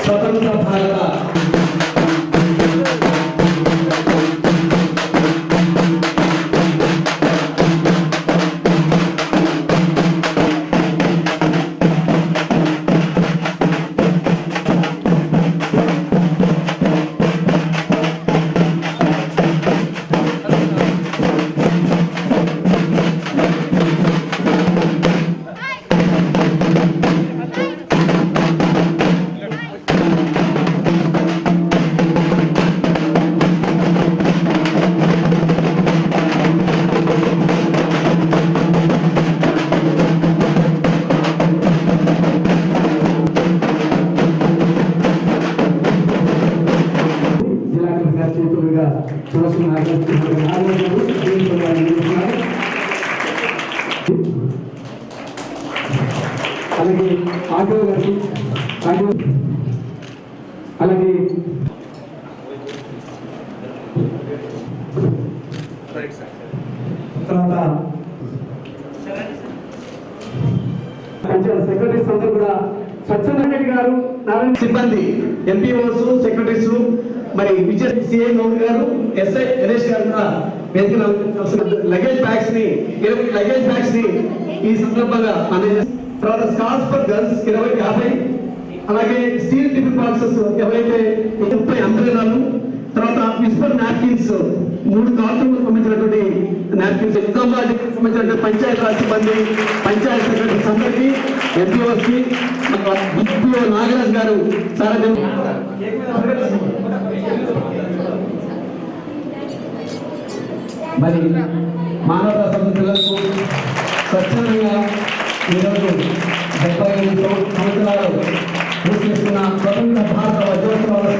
స్వతంత్ర భారత అలాగే ఆటో గారికి అలాగే తర్వాత పంచాయత్ సెక్రటరీస్ అందరూ కూడా స్వచ్ఛంద రెడ్డి గారు సిబ్బంది ఎంపీఓస్ సెక్రటరీస్ మరి విజయ్ సిఐ గౌడ్ గారు ఎస్ఐ గణేష్ గారు కూడా లగేజ్ బ్యాగ్స్ ని 20 లగేజ్ బ్యాగ్స్ ని ఈ సందర్భంగా అందజేస్తారు. తర్వాత స్కార్స్ ఫర్ గర్ల్స్ 50 అలాగే స్టీల్ టిఫిన్ బాక్సెస్ ఎవరైతే 30 అంబ్రెలాలు తర్వాత విస్పర్ నాప్కిన్స్ 3 కార్టూన్లకు సంబంధించినటువంటి నాప్కిన్స్ నిజామాబాద్ సంబంధించిన పంచాయతీ రాజ్ సిబ్బంది పంచాయతీ సెక్రటరీస్ అందరికీ ఎంపీఓస్ కి ఎంపీఓ నాగరాజ్ గారు సారథ్యం మరి మానవ సంబంధాలకు స్వచ్ఛందంగా ఈరోజు 75 సంవత్సరాలు పూర్తి చేసుకున్న స్వతంత్ర భారత వజ్రోత్సవాలు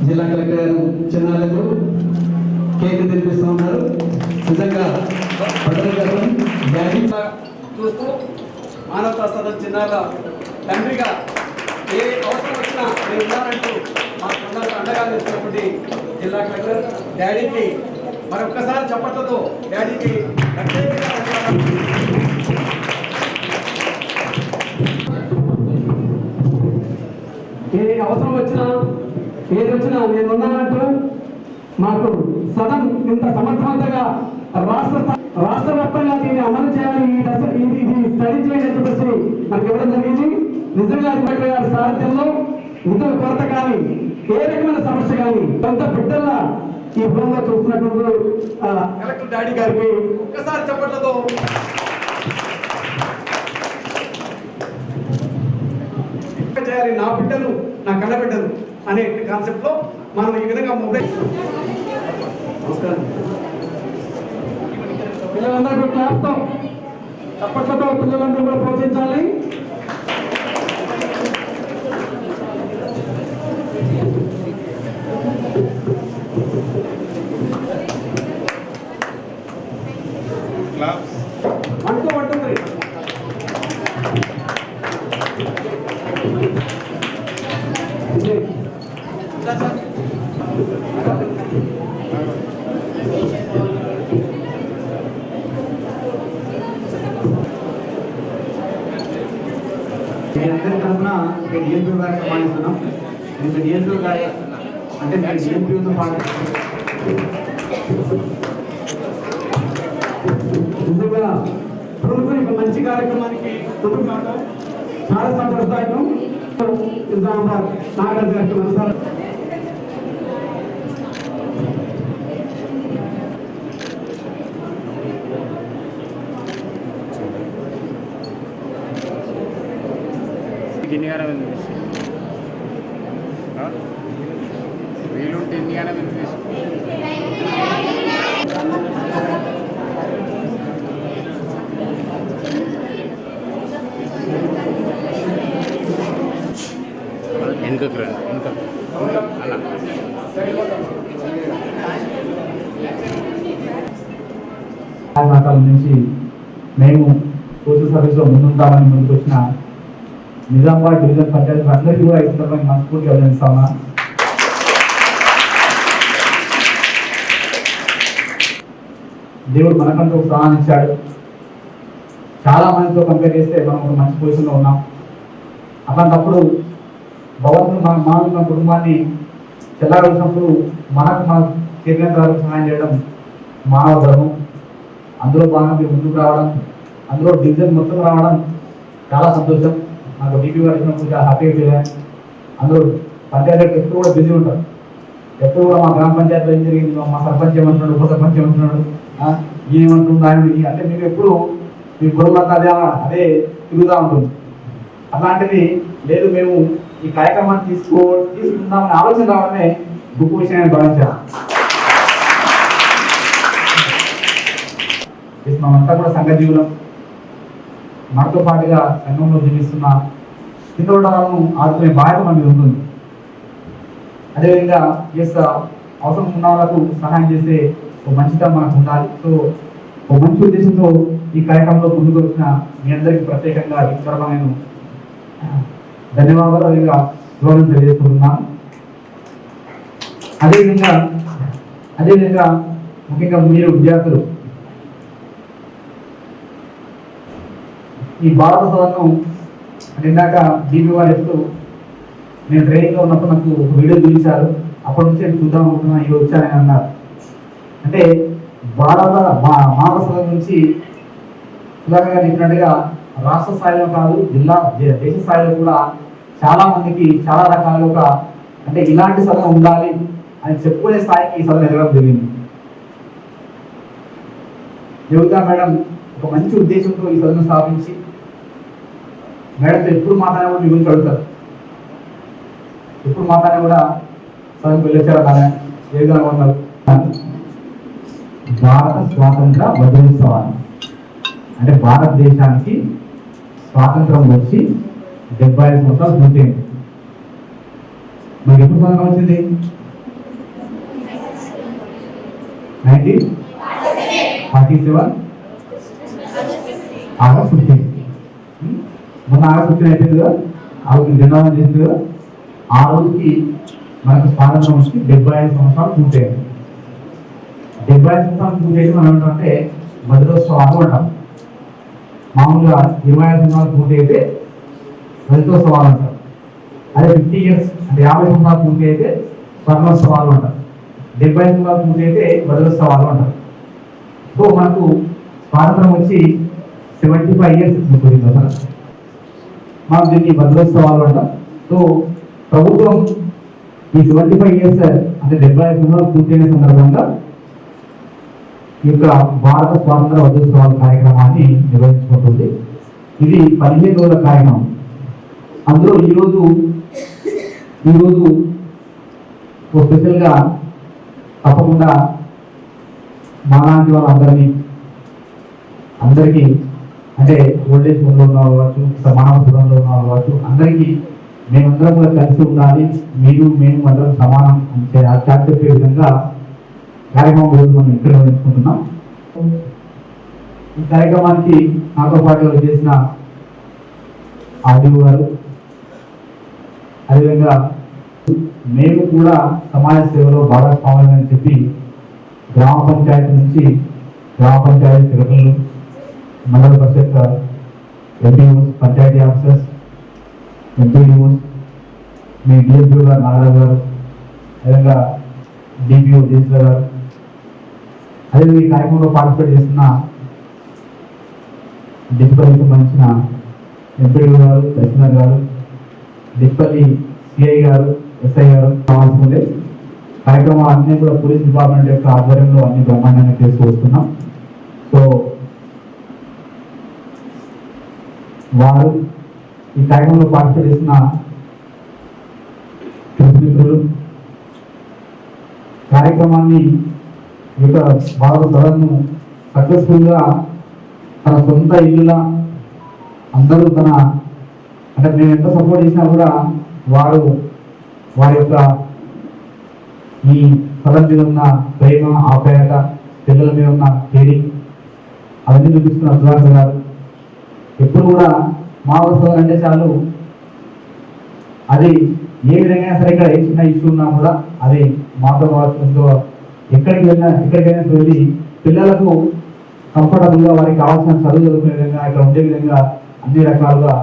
జిల్లా కలెక్టర్ చిన్నాలకు కేక్ తినిపిస్తూ ఉన్నారు. నిజంగా చూస్తూ మానవతా సదన్ చిన్నాల తండ్రిగా ఏ అవసరం వచ్చినా నేను ఉన్నానంటూ మా అందరూ అండగా చేస్తున్నటువంటి జిల్లా కలెక్టర్ డాడీకి మరొక్కసారి చప్పట్లతో డాడీకి ఏ అవసరం వచ్చినా ఏది వచ్చినా నేను ఉన్నానంటూ మాకు సదన్ ఇంత సమర్థవంతంగా రాష్ట్ర వ్యాప్తంగా దీన్ని అమలు చేయాలి ఇది స్టడీ చేయాలని చెప్పేసి మనకి ఇవ్వడం జరిగింది. నిజంగా అధికారి గారి సారథ్యంలో నిధుల కొరత కానీ ఏ రకమైన సమస్య కానీ కొంత బిడ్డల్లా ఈ భూమిలో చూస్తున్నటువంటి కలెక్టర్ డాడీ గారికి ఒక్కసారి చెప్పట్లతో చేయాలి నా బిడ్డలు నా కళ్ళ బిడ్డలు అనే కాన్సెప్ట్ లో మనం ఈ విధంగా మొబైల్ పిల్లలందరూ క్లాస్తో తప్పట్లతో పిల్లలందరూ కూడా ప్రోత్సహించాలి. అంటుంది అందరి తరఫున డిఎంపీ గారు సమానిస్తున్నాం. డిఎంపీ గారు అంటే డిఎంపీతో పాటు నిజంగా ప్రభుత్వం మంచి కార్యక్రమానికి ముందుకు రావడం చాలా సంతోషదాయకం. నిజామాబాద్ నాగరాజ్ గారికి నమస్కారం. వీలుంటే ఎన్నిగానే వెనుకకు రండి, వెనుకకు అలా నుంచి మేము సోషల్ సర్వీస్లో ముందుంటామని ముందుకు వచ్చిన నిజామాబాద్ డివిజన్ పంచాయతీ అందరికీ కూడా ఈ సందర్భంగా మనస్ఫూర్తిగా అభినందిస్తా ఉన్నా. దేవుడు మనకంటూ ఒక స్థానాన్ని ఇచ్చాడు. చాలా మందితో కంపేర్ చేస్తే మనం ఒక మంచి పొజిషన్లో ఉన్నాం. అలాంటప్పుడు భగవంతుడు మన కుటుంబాన్ని చెల్లాగలిసినప్పుడు మనకు మన చేరినంత వరకు సహాయం చేయడం మానవ ధర్మం. అందులో భాగంగా మీరు ముందుకు రావడం, అందులో డివిజన్ మొత్తం రావడం చాలా సంతోషం. నాకు డీపీ గారు ఇచ్చినప్పుడు చాలా హ్యాపీగా ఫీల్ అయ్యాను. అందరూ పంచాయతీ ఎప్పుడు కూడా బిజీ ఉంటారు. ఎప్పుడు కూడా మా గ్రామ పంచాయతీలో ఏం జరిగింది, మా సర్పంచ్ ఏమంటున్నాడు, ఉప సర్పంచ్ ఏమంటున్నాడు, ఏమంటుంది ఆయన అంటే మీకు ఎప్పుడు మీ గొడవలంతా అదే తిరుగుతూ ఉంటుంది. అలాంటిది లేదు, మేము ఈ కార్యక్రమాన్ని తీసుకుందామని ఆలోచన రావడమే గొప్ప విషయాన్ని భావించాను. మనమంతా కూడా సంఘ జీవులం. మనతో పాటుగా సంఘంలో జీవిస్తున్న హిందువులను ఆదుకునే బాధ్యత మన మీద ఉంటుంది. అదేవిధంగా అవసరం ఉన్న వాళ్ళకు సహాయం చేసే ఒక మంచితనం మనకు ఉండాలి. సో ఒక మంచి ఉద్దేశంతో ఈ కార్యక్రమంలో ముందుకు వచ్చిన మీ అందరికీ ప్రత్యేకంగా ఈ సందర్భంగా నేను ధన్యవాదాలు అదేవిధంగా గౌరవం తెలియజేస్తున్నాను. అదేవిధంగా ముఖ్యంగా మీరు విద్యార్థులు ఈ భారత సదన్ను అంటే ఇందాక డీపీ వారు చెప్తూ నేను ట్రైనింగ్లో ఉన్నప్పుడు నాకు ఒక వీడియో చూపించారు. అప్పటి నుంచి నేను చూద్దాం అనుకుంటున్నా, ఇవి వచ్చానని అన్నారు. అంటే మానవ సదన్ నుంచి సుధాకర్ గారు చెప్పినట్టుగా రాష్ట్ర స్థాయిలో కాదు, దేశ స్థాయిలో కూడా చాలా మందికి చాలా రకాలుగా అంటే ఇలాంటి సదనం ఉండాలి అని చెప్పుకునే స్థాయికి ఈ సదనం ఎదగడం జరిగింది. యోగితా మేడం ఒక మంచి ఉద్దేశంతో ఈ సదనం స్థాపించి మేడం ఎప్పుడు మాట్లాడినా కూడా మీ గురించి అడుగుతారు. ఎప్పుడు మాట్లాడినా కూడా సదనంకి వెళ్ళొచ్చారా కానీ ఏ విధంగా ఉన్నారు. భారత స్వాతంత్ర వజ్రోత్సవాన్ని అంటే భారతదేశానికి స్వాతంత్రం వచ్చి 75 సంవత్సరాలు పూర్తయింది. మరి ఎప్పుడు స్వాతంత్రం వచ్చింది? 1947 ఆగస్ట్ 15. మొన్న ఆగస్ట్ 15 అయిపోయింది కదా, ఆగస్ట్ 2 చేసింది కదా. ఆ రోజుకి మనకు స్వాతంత్రం వచ్చి 75 సంవత్సరాలు పూర్తయింది. 75 సంవత్సరాలు పూర్తయితే మనం ఏంటంటే వజ్రోత్సవాలు అంటాం. మామూలుగా 25 సంవత్సరాలు పూర్తి అయితే రజతోత్సవాలు అంటారు. అదే 50 years అంటే 50 సంవత్సరాలు పూర్తి అయితే స్వర్ణోత్సవాలు అంటారు. 70 సంవత్సరాలు పూర్తి అయితే వజ్రోత్సవాలు అంటారు. సో మనకు స్వాతంత్రం వచ్చి 75 years పూర్తయింది అసలు. మనం దీన్ని వజ్రోత్సవాలు అంటాం. సో ప్రభుత్వం ఈ 75 years అంటే 75 సంవత్సరాలు పూర్తయిన సందర్భంగా ఈ యొక్క భారత స్వాతంత్ర వజ్రోత్సవాల కార్యక్రమాన్ని నిర్వహించుకుంటుంది. ఇది 15 రోజుల కార్యక్రమం. అందులో ఈరోజు స్పెషల్గా తప్పకుండా మాలాంటి వాళ్ళందరినీ అంటే ఓల్డేజ్ హోమ్లో ఉన్న వాళ్ళు కావచ్చు, మానవ సదనంలో ఉన్న వాళ్ళు కావచ్చు, అందరికీ మేమందరం కూడా కలిసి ఉండాలి, మేము అందరం సమానం అంటే చాటి చెప్పే విధంగా కార్యక్రమం రోజు మనం ఇక్కడ నిర్వహించుకుంటున్నాం. ఈ కార్యక్రమానికి నాతో పాటు చేసిన ఆర్డీఓ గారు, అదేవిధంగా మేము కూడా సమాజ సేవలో భాగస్వామ్యం అని చెప్పి గ్రామ పంచాయతీ నుంచి గ్రామ పంచాయతీ సెక్రటరీలు, మండల పరిషత్ ఎంపీఓస్, పంచాయతీ ఆఫీసర్స్, ఎంపీడీఓస్, మీ డిఎస్పీ గారు నాగరాజు గారు, అదేవిధంగా డిపిఓ జేసీ గారు, అదేవిధంగా ఈ కార్యక్రమంలో పార్టిసిపేట్ చేస్తున్న డిస్పల్లికి సంబంధించిన ఎంపీడీ గారు, తహసీల్దార్ గారు, డిస్పల్లి సిఐ గారు, ఎస్ఐ గారు కావాల్సిందే. కార్యక్రమాలు అన్నీ కూడా పోలీస్ డిపార్ట్మెంట్ యొక్క ఆధ్వర్యంలో అన్ని బ్రహ్మాండంగా చేసుకొస్తున్నాం. సో వారు ఈ కార్యక్రమంలో పార్టిసిపేట్ చేసిన మిత్రులు కార్యక్రమాన్ని ఈ యొక్క భారత సదన్ను సక్సెస్ఫుల్గా తన సొంత ఇల్లులా అందరూ అంటే మేము ఎంత సపోర్ట్ చేసినా కూడా వారి యొక్క ఈ సదన్ మీద ఉన్న ప్రేమ, ఆప్యాయత, పిల్లల మీద ఉన్న కేరింగ్, అవన్నీ చూపిస్తున్న సుధాకర్ గారు. ఎప్పుడు కూడా మా వస్తువులు అంటే చాలు అది ఏ విధంగా సరే ఇక్కడ ఏ చిన్న ఇష్యూ ఉన్నా కూడా అది మాతో కావచ్చు ఎక్కడికైనా వెళ్ళి పిల్లలకు కంఫర్టబుల్గా వారికి కావాల్సిన చదువు చదువుకునే విధంగా ఇక్కడ ఉండే విధంగా అన్ని రకాలుగా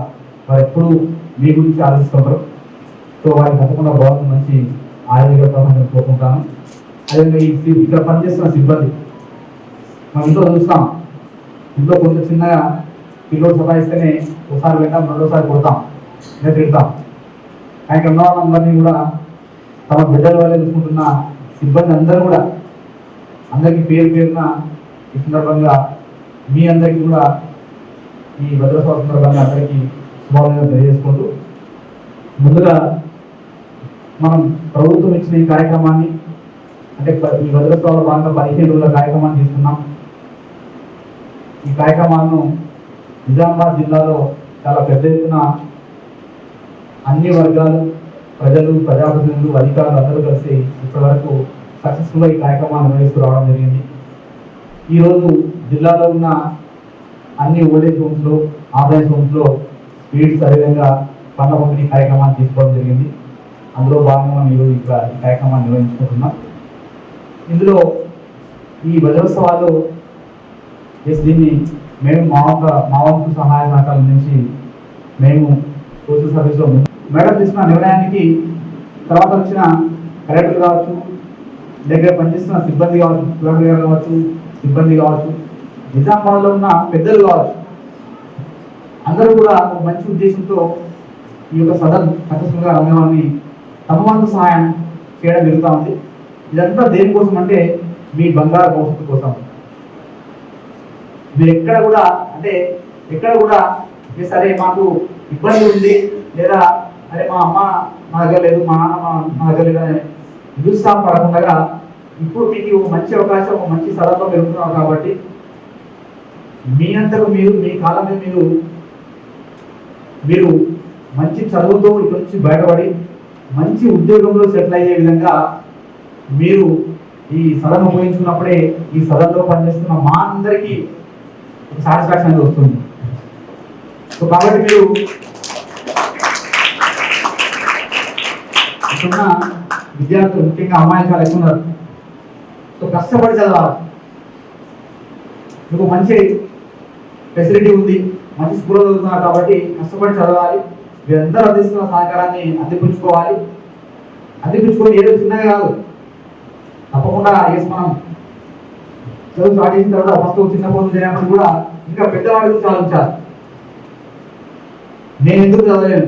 వారు ఎప్పుడు మీ గురించి ఆలోచిస్తుంటారు. సో వారికి తప్పకుండా బాగుంది మంచి ఆరోగ్య ప్రపంచం కోరుకుంటాను. అదేవిధంగా ఇక్కడ పనిచేస్తున్న సిబ్బంది మనం ఇంట్లో చూస్తాం, ఇంట్లో కొంచెం చిన్నగా పిల్లలు సతాయిస్తేనే ఒకసారి వింటాం, రెండోసారి కొడతాం, లేదా తిడతాం. ఆయన ఉన్న వాళ్ళందరినీ కూడా తమ బిడ్డల వల్ల చూసుకుంటున్న సిబ్బంది అందరూ కూడా అందరికీ పేరు పేరున ఈ సందర్భంగా మీ అందరికీ కూడా ఈ భద్రతా సందర్భంగా అందరికీ శుభాకాంక్షలు తెలియజేసుకుంటూ, ముందుగా మనం ప్రభుత్వం ఇచ్చిన ఈ కార్యక్రమాన్ని అంటే ఈ భద్రతాలో భాగంగా 15 రోజుల కార్యక్రమాన్ని తీసుకున్నాం. ఈ కార్యక్రమాలను నిజామాబాద్ జిల్లాలో చాలా పెద్ద ఎత్తున అన్ని వర్గాలు, ప్రజలు, ప్రజాప్రతినిధులు, అధికారులు అందరూ కలిసి ఇప్పటి వరకు సక్సెస్ఫుల్గా ఈ కార్యక్రమాన్ని నిర్వహిస్తూ రావడం జరిగింది. ఈరోజు జిల్లాలో ఉన్న అన్ని ఓల్డేజ్ హోమ్స్లో, ఆదాయ హోమ్స్లో స్పీడ్స్ అదేవిధంగా పండ్ల పంపిణీ కార్యక్రమాన్ని తీసుకోవడం జరిగింది. అందులో భాగంగా మీరు ఇక్కడ ఈ కార్యక్రమాన్ని నిర్వహించుకుంటున్నాం. ఇందులో ఈ వజ్రోత్సవాలు దీన్ని మేము మా వంతు సహాయ సహకారం నుంచి మేము సోషల్ సర్వీస్లో మేడం తీసుకున్న నిర్ణయానికి తర్వాత వచ్చిన కలెక్టర్ కావచ్చు, దగ్గర పనిచేస్తున్న సిబ్బంది కావచ్చు, కలెక్టర్ కావచ్చు, సిబ్బంది కావచ్చు, నిజామాబాద్లో ఉన్న పెద్దలు కావచ్చు, అందరూ కూడా ఒక మంచి ఉద్దేశంతో ఈ యొక్క సదన్ సక్సెస్ఫుల్గా రంగంలోని తమ వంతు సహాయం చేయడం జరుగుతూ ఉంది. ఇదంతా దేనికోసం అంటే మీ బంగారు భవిష్యత్తు కోసం. మీరు ఎక్కడ కూడా సరే మాకు ఇబ్బంది ఉంది లేదా అరే మా అమ్మ మా దగ్గర లేదు, మా నాన్న మా దగ్గర లేదు అని నిరుత్సాహపడకుండా ఇప్పుడు మీకు మంచి అవకాశం, ఒక మంచి సదనంలో మీరు ఉంటున్నారు కాబట్టి మీ అంతకు మీరు మీ కాలం మీద మీరు మంచి చదువుతో ఇక్కడ నుంచి బయటపడి మంచి ఉద్యోగంలో సెటిల్ అయ్యే విధంగా మీరు ఈ సదనం ఉపయోగించుకున్నప్పుడే ఈ సదనంలో పనిచేస్తున్న మా అందరికీ సాటిస్ఫాక్షన్ అనేది వస్తుంది. సో కాబట్టి మీరు ఇప్పుడున్న విద్యార్థులు ముఖ్యంగా అమ్మాయిలు చాలా ఎక్కువ ఉన్నారు. సో కష్టపడి చదవాలి. మీకు మంచి ఫెసిలిటీ ఉంది, మంచి స్కూల్లో చదువుతున్నారు కాబట్టి కష్టపడి చదవాలి. మీరందరూ అందిస్తున్న సహకారాన్ని అందిపుచ్చుకొని ఏదో చిన్నగా కాదు, తప్పకుండా మనం చదువు స్టార్ట్ చేసిన తర్వాత ఫస్ట్ చిన్న పనులు చేయనప్పుడు కూడా ఇంకా పెద్దవాడి గురించి ఆలోచించాలి. నేను ఎందుకు చదవలేను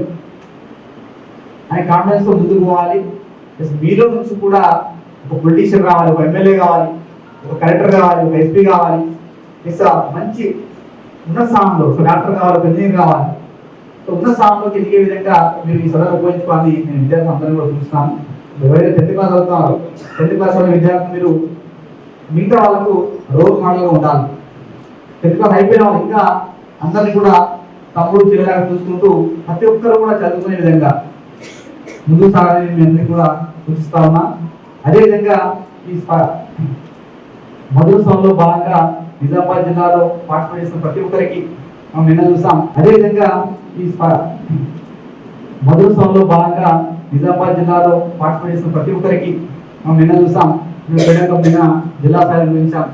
అని కాన్ఫిడెన్స్తో ముందుకు పోవాలి. మీలో నుంచి కూడా ఒక పొలిటీషియన్ కావాలి, ఒక ఎమ్మెల్యే కావాలి, ఒక కలెక్టర్ కావాలి, ఒక ఎస్పీ కావాలి, మంచి ఉన్నత స్థానంలో ఒక డాక్టర్ కావాలి, ఒక ఇంజనీర్ కావాలి. సో ఉన్నత స్థానంలోకి ఎదిగే విధంగా మీరు ఈ సదనం ఉపయోగించుకోవాలని నేను విద్యార్థులు అందరూ కూడా చూస్తున్నాను. ఎవరైతే 10th క్లాస్ చదువుతున్నారో 10th క్లాస్ చదివే విద్యార్థులు మీరు మిగతా వాళ్ళకు రోల్ మోడల్గా ఉండాలి. 10th క్లాస్ అయిపోయిన వాళ్ళు ఇంకా అందరినీ కూడా తమ్ముడు చెల్లెలాగా చూసుకుంటూ ప్రతి ఒక్కరు కూడా చదువుకునే విధంగా ముందుకు సాగాలని మీ అందరికీ కూడా సూచిస్తా ఉన్నా. అదేవిధంగా ఈ మధురస్వామిలో భాగంగా నిజామాబాద్ జిల్లాలో పార్టిసిపేట్ చేసిన ప్రతి ఒక్కరికి మనం నిన్న చూసాం. అదేవిధంగా ఈ మధురస్వామిలో భాగంగా నిజామాబాద్ జిల్లాలో పార్టిసిపేట్ చేసిన ప్రతి ఒక్కరికి మనం నిన్న చూసాం. నిన్న జిల్లా స్థాయిలో నిర్వహించాం.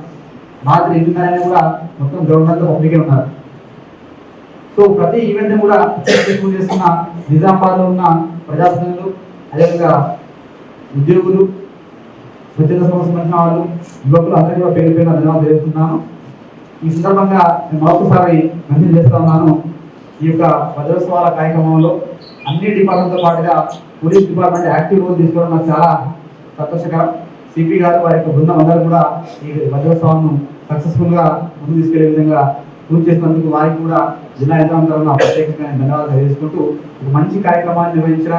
రాత్రి 8:30 కూడా మొత్తం గవర్నమెంట్ పబ్లికే ఉన్నారు. సో ప్రతి ఈవెంట్ కూడా చేస్తున్న నిజామాబాద్లో ఉన్న ప్రజాప్రతినిధులు, అదేవిధంగా ఉద్యోగులు, స్వచ్ఛంద సంబంధించిన వాళ్ళు, యువకులు అందరికీ కూడా పేరు పేరున ధన్యవాదాలు తెలుస్తున్నాను. ఈ సందర్భంగా నేను మరొకసారి మెన్షన్ చేస్తా ఉన్నాను. ఈ యొక్క వజ్రోత్సవాల కార్యక్రమంలో అన్ని డిపార్ట్మెంట్తో పాటుగా పోలీస్ డిపార్ట్మెంట్ యాక్టివ్ రోల్ తీసుకోవడం నాకు చాలా సంతోషకరం. సిపి గారు వారి యొక్క బృందం అందరూ కూడా ఈ వజ్రోత్సవాలను సక్సెస్ఫుల్గా ముందుకు తీసుకెళ్లే విధంగా కృషి చేసినందుకు వారికి కూడా జిల్లా యంత్రాంగం ప్రత్యేకంగా ధన్యవాదాలు తెలియజేసుకుంటూ ఒక మంచి కార్యక్రమాన్ని నిర్వహించిన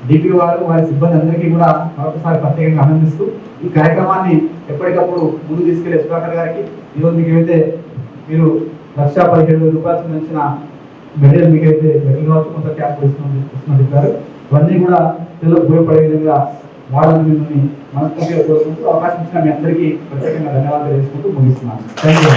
డిపిఓ గారు వారి సిబ్బంది అందరికీ కూడా మరొకసారి ప్రత్యేకంగా అభినందిస్తూ ఈ కార్యక్రమాన్ని ఎప్పటికప్పుడు ముందు తీసుకెళ్లే సుధాకర్ గారికి ఈరోజు మీకు ఏదైతే మీరు 1,17,000 రూపాయలు సంబంధించిన మెటీరియల్ మీకైతే మెటీరియల్ కావచ్చు, కొంత క్యాష్ ఇస్తున్నారు చెప్పారు. ఇవన్నీ కూడా పిల్లలకు ఉపయోగపడే విధంగా వాడాలని మిమ్మల్ని మనస్ఫూర్తిగా కోరుకుంటూ అవకాశం ఇచ్చిన మీ అందరికీ ప్రత్యేకంగా ధన్యవాదాలు తెలుసుకుంటూ ముగిస్తున్నాను. Thank you.